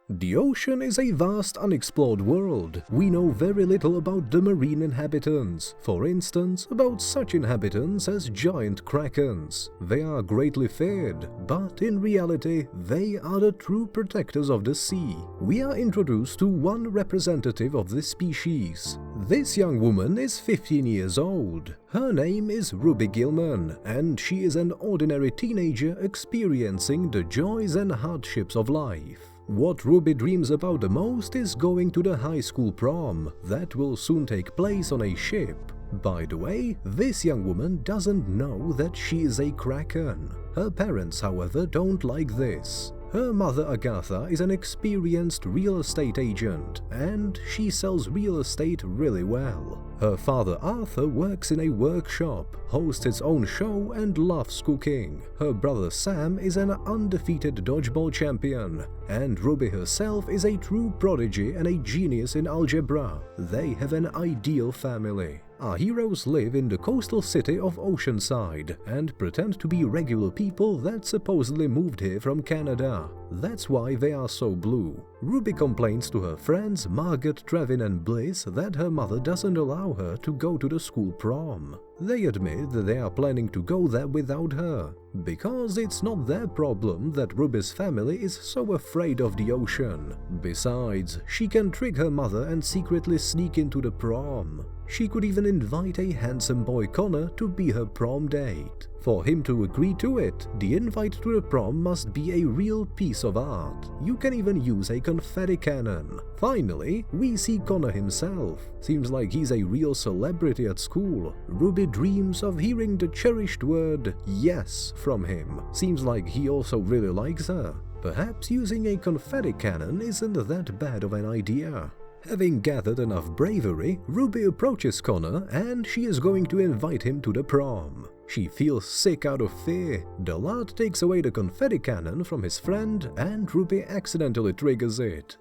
The ocean is a vast unexplored world. We know very little about the marine inhabitants. For instance, about such inhabitants as giant krakens. They are greatly feared, but in reality, they are the true protectors of the sea. We are introduced to one representative of this species. This young woman is 15 years old. Her name is Ruby Gilman, and she is an ordinary teenager experiencing the joys and hardships of life. What Ruby dreams about the most is going to the high school prom that will soon take place on a ship. By the way, this young woman doesn't know that she is a Kraken. Her parents, however, don't like this. Her mother Agatha is an experienced real estate agent, and she sells real estate really well. Her father Arthur works in a workshop, hosts his own show, and loves cooking. Her brother Sam is an undefeated dodgeball champion, and Ruby herself is a true prodigy and a genius in algebra. They have an ideal family. Our heroes live in the coastal city of Oceanside and pretend to be regular people that supposedly moved here from Canada. That's why they are so blue. Ruby complains to her friends Margaret, Trevin and Bliss that her mother doesn't allow her to go to the school prom. They admit that they are planning to go there without her, because it's not their problem that Ruby's family is so afraid of the ocean. Besides, she can trick her mother and secretly sneak into the prom. She could even invite a handsome boy Connor to be her prom date. For him to agree to it, the invite to the prom must be a real piece of art. You can even use a confetti cannon. Finally, we see Connor himself. Seems like he's a real celebrity at school. Ruby dreams of hearing the cherished word yes from him. Seems like he also really likes her. Perhaps using a confetti cannon isn't that bad of an idea. Having gathered enough bravery, Ruby approaches Connor and she is going to invite him to the prom. She feels sick out of fear. The lad takes away the confetti cannon from his friend and Ruby accidentally triggers it.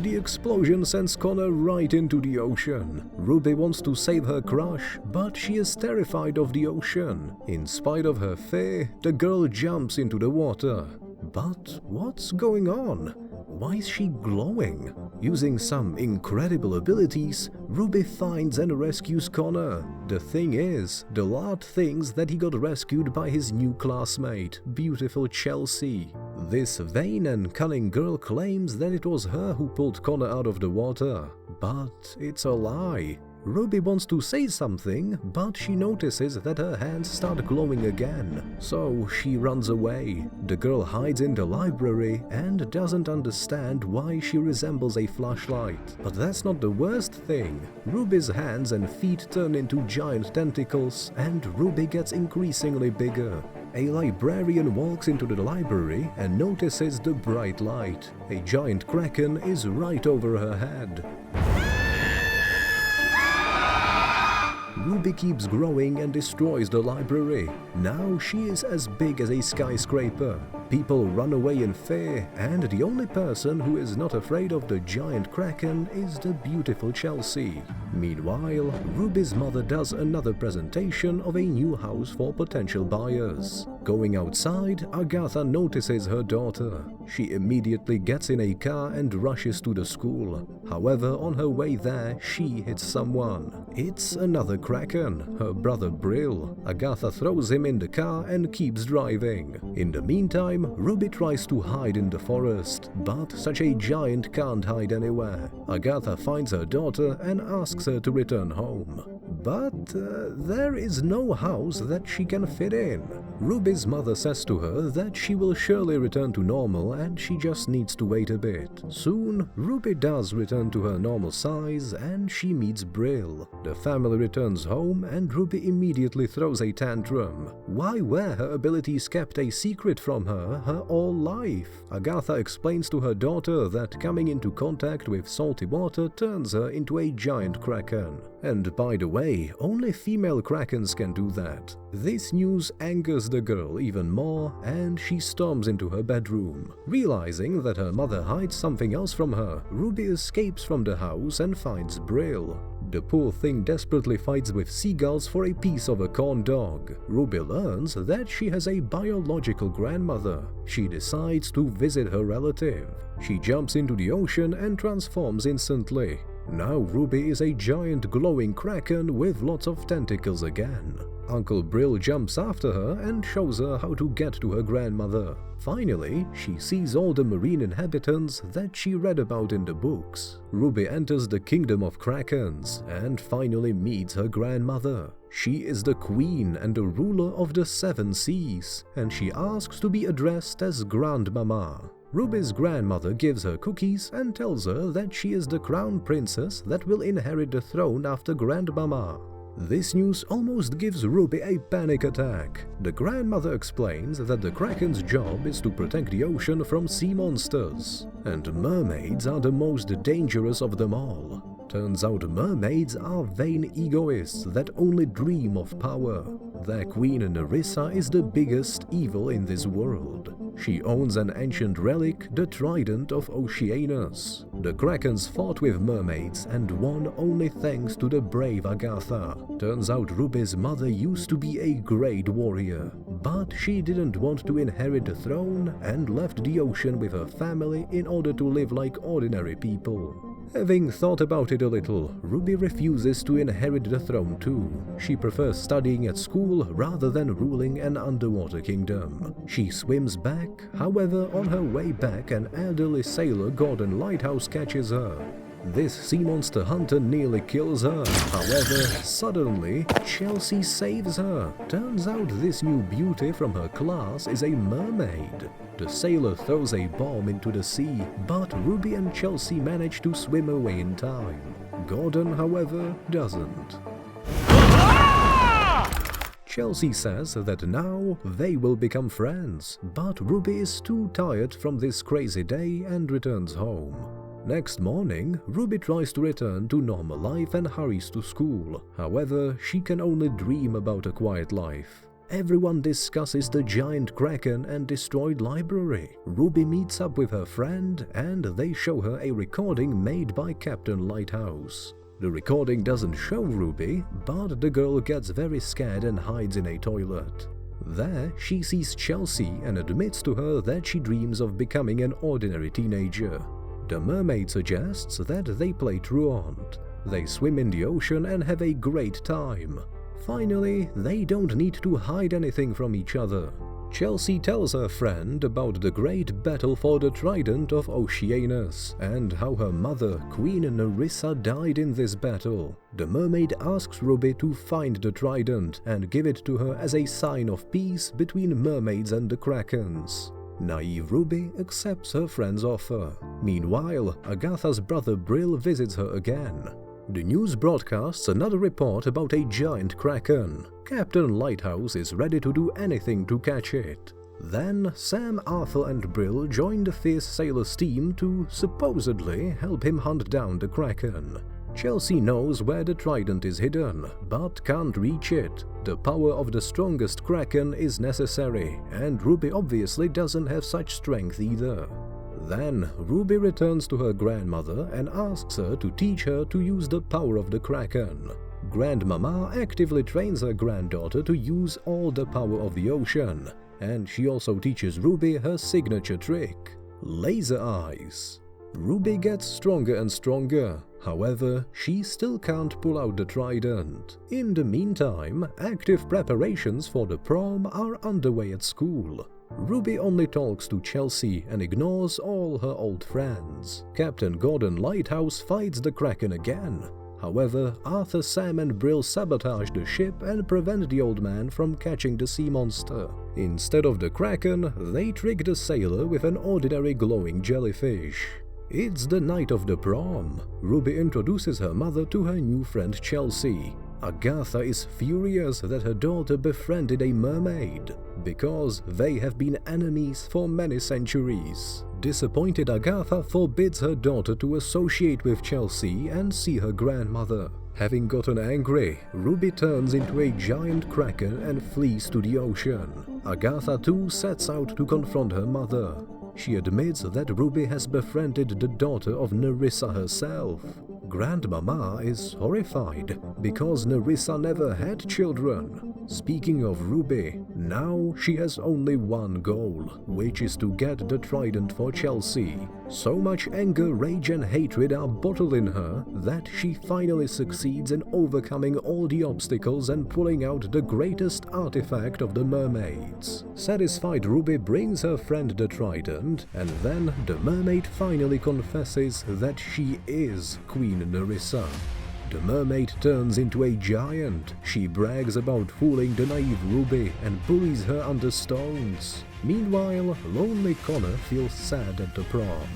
The explosion sends Connor right into the ocean. Ruby wants to save her crush, but she is terrified of the ocean. In spite of her fear, the girl jumps into the water. But what's going on? Why is she glowing? Using some incredible abilities, Ruby finds and rescues Connor. The thing is, the lad thinks that he got rescued by his new classmate, beautiful Chelsea. This vain and cunning girl claims that it was her who pulled Connor out of the water. But it's a lie. Ruby wants to say something, but she notices that her hands start glowing again. So she runs away. The girl hides in the library and doesn't understand why she resembles a flashlight. But that's not the worst thing. Ruby's hands and feet turn into giant tentacles, and Ruby gets increasingly bigger. A librarian walks into the library and notices the bright light. A giant kraken is right over her head. Ruby keeps growing and destroys the library. Now she is as big as a skyscraper. People run away in fear, and the only person who is not afraid of the giant kraken is the beautiful Chelsea. Meanwhile, Ruby's mother does another presentation of a new house for potential buyers. Going outside, Agatha notices her daughter. She immediately gets in a car and rushes to the school. However, on her way there, she hits someone. It's another Kraken, her brother Brill. Agatha throws him in the car and keeps driving. In the meantime, Ruby tries to hide in the forest, but such a giant can't hide anywhere. Agatha finds her daughter and asks her to return home. But there is no house that she can fit in. Ruby's mother says to her that she will surely return to normal and she just needs to wait a bit. Soon, Ruby does return to her normal size and she meets Brill. The family returns home and Ruby immediately throws a tantrum. Why were her abilities kept a secret from her whole life? Agatha explains to her daughter that coming into contact with salty water turns her into a giant kraken. And by the way, only female krakens can do that. This news angers the girl even more, and she storms into her bedroom. Realizing that her mother hides something else from her, Ruby escapes from the house and finds Brill. The poor thing desperately fights with seagulls for a piece of a corn dog. Ruby learns that she has a biological grandmother. She decides to visit her relative. She jumps into the ocean and transforms instantly. Now Ruby is a giant glowing kraken with lots of tentacles again. Uncle Brill jumps after her and shows her how to get to her grandmother. Finally, she sees all the marine inhabitants that she read about in the books. Ruby enters the kingdom of krakens and finally meets her grandmother. She is the queen and the ruler of the 7 seas, and she asks to be addressed as Grandmama. Ruby's grandmother gives her cookies and tells her that she is the crown princess that will inherit the throne after Grandmama. This news almost gives Ruby a panic attack. The grandmother explains that the Kraken's job is to protect the ocean from sea monsters, and mermaids are the most dangerous of them all. Turns out mermaids are vain egoists that only dream of power. Their queen Nerissa is the biggest evil in this world. She owns an ancient relic, the trident of Oceanus. The Krakens fought with mermaids and won only thanks to the brave Agatha. Turns out Ruby's mother used to be a great warrior, but she didn't want to inherit the throne and left the ocean with her family in order to live like ordinary people. Having thought about it a little, Ruby refuses to inherit the throne too. She prefers studying at school rather than ruling an underwater kingdom. She swims back, however on her way back an elderly sailor Gordon Lighthouse catches her. This sea monster hunter nearly kills her. However, suddenly, Chelsea saves her. Turns out this new beauty from her class is a mermaid. The sailor throws a bomb into the sea, but Ruby and Chelsea manage to swim away in time. Gordon, however, doesn't. Chelsea says that now they will become friends, but Ruby is too tired from this crazy day and returns home. Next morning, Ruby tries to return to normal life and hurries to school. However, she can only dream about a quiet life. Everyone discusses the giant Kraken and destroyed library. Ruby meets up with her friend and they show her a recording made by Captain Lighthouse. The recording doesn't show Ruby, but the girl gets very scared and hides in a toilet. There, she sees Chelsea and admits to her that she dreams of becoming an ordinary teenager. The mermaid suggests that they play truant. They swim in the ocean and have a great time. Finally, they don't need to hide anything from each other. Chelsea tells her friend about the great battle for the trident of Oceanus and how her mother, Queen Nerissa, died in this battle. The mermaid asks Ruby to find the trident and give it to her as a sign of peace between mermaids and the Krakens. Naive Ruby accepts her friend's offer. Meanwhile, Agatha's brother Brill visits her again. The news broadcasts another report about a giant Kraken. Captain Lighthouse is ready to do anything to catch it. Then Sam, Arthur and Brill join the fierce sailor's team to supposedly help him hunt down the Kraken. Chelsea knows where the trident is hidden, but can't reach it. The power of the strongest Kraken is necessary, and Ruby obviously doesn't have such strength either. Then, Ruby returns to her grandmother and asks her to teach her to use the power of the Kraken. Grandmama actively trains her granddaughter to use all the power of the ocean, and she also teaches Ruby her signature trick, laser eyes. Ruby gets stronger and stronger, however, she still can't pull out the trident. In the meantime, active preparations for the prom are underway at school. Ruby only talks to Chelsea and ignores all her old friends. Captain Gordon Lighthouse fights the Kraken again. However, Arthur, Sam and Brill sabotage the ship and prevent the old man from catching the sea monster. Instead of the Kraken, they trick the sailor with an ordinary glowing jellyfish. It's the night of the prom. Ruby introduces her mother to her new friend Chelsea. Agatha is furious that her daughter befriended a mermaid, because they have been enemies for many centuries. Disappointed, Agatha forbids her daughter to associate with Chelsea and see her grandmother. Having gotten angry, Ruby turns into a giant Kraken and flees to the ocean. Agatha too sets out to confront her mother. She admits that Ruby has befriended the daughter of Nerissa herself. Grandmama is horrified because Nerissa never had children. Speaking of Ruby, now she has only one goal, which is to get the trident for Chelsea. So much anger, rage and hatred are bottled in her that she finally succeeds in overcoming all the obstacles and pulling out the greatest artifact of the mermaids. Satisfied, Ruby brings her friend the trident, and then the mermaid finally confesses that she is Queen Nerissa. The mermaid turns into a giant. She brags about fooling the naive Ruby and buries her under stones. Meanwhile, lonely Connor feels sad at the prom.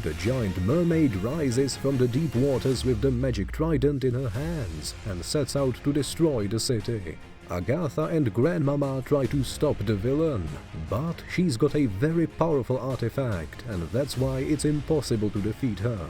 The giant mermaid rises from the deep waters with the magic trident in her hands and sets out to destroy the city. Agatha and Grandmama try to stop the villain, but she's got a very powerful artifact, and that's why it's impossible to defeat her.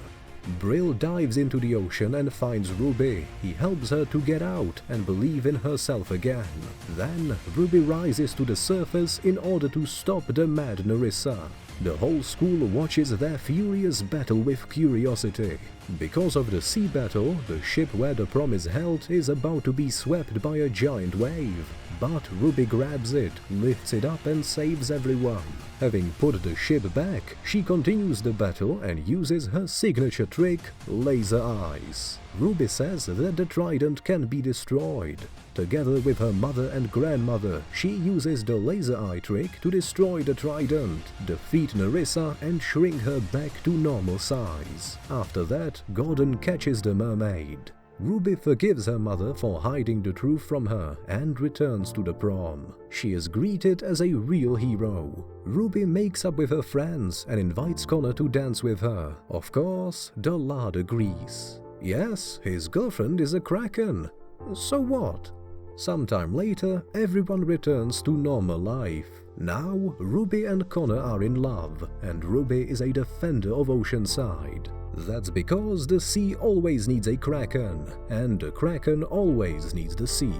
Brill dives into the ocean and finds Ruby. He helps her to get out and believe in herself again. Then Ruby rises to the surface in order to stop the mad Nerissa. The whole school watches their furious battle with curiosity. Because of the sea battle, the ship where the prom is held is about to be swept by a giant wave. But Ruby grabs it, lifts it up and saves everyone. Having put the ship back, she continues the battle and uses her signature trick, laser eyes. Ruby says that the trident can be destroyed. Together with her mother and grandmother, she uses the laser eye trick to destroy the trident, defeat Nerissa and shrink her back to normal size. After that, Gordon catches the mermaid. Ruby forgives her mother for hiding the truth from her and returns to the prom. She is greeted as a real hero. Ruby makes up with her friends and invites Connor to dance with her. Of course, the lad agrees. Yes, his girlfriend is a Kraken. So what? Sometime later, everyone returns to normal life. Now, Ruby and Connor are in love, and Ruby is a defender of Oceanside. That's because the sea always needs a Kraken, and the Kraken always needs the sea.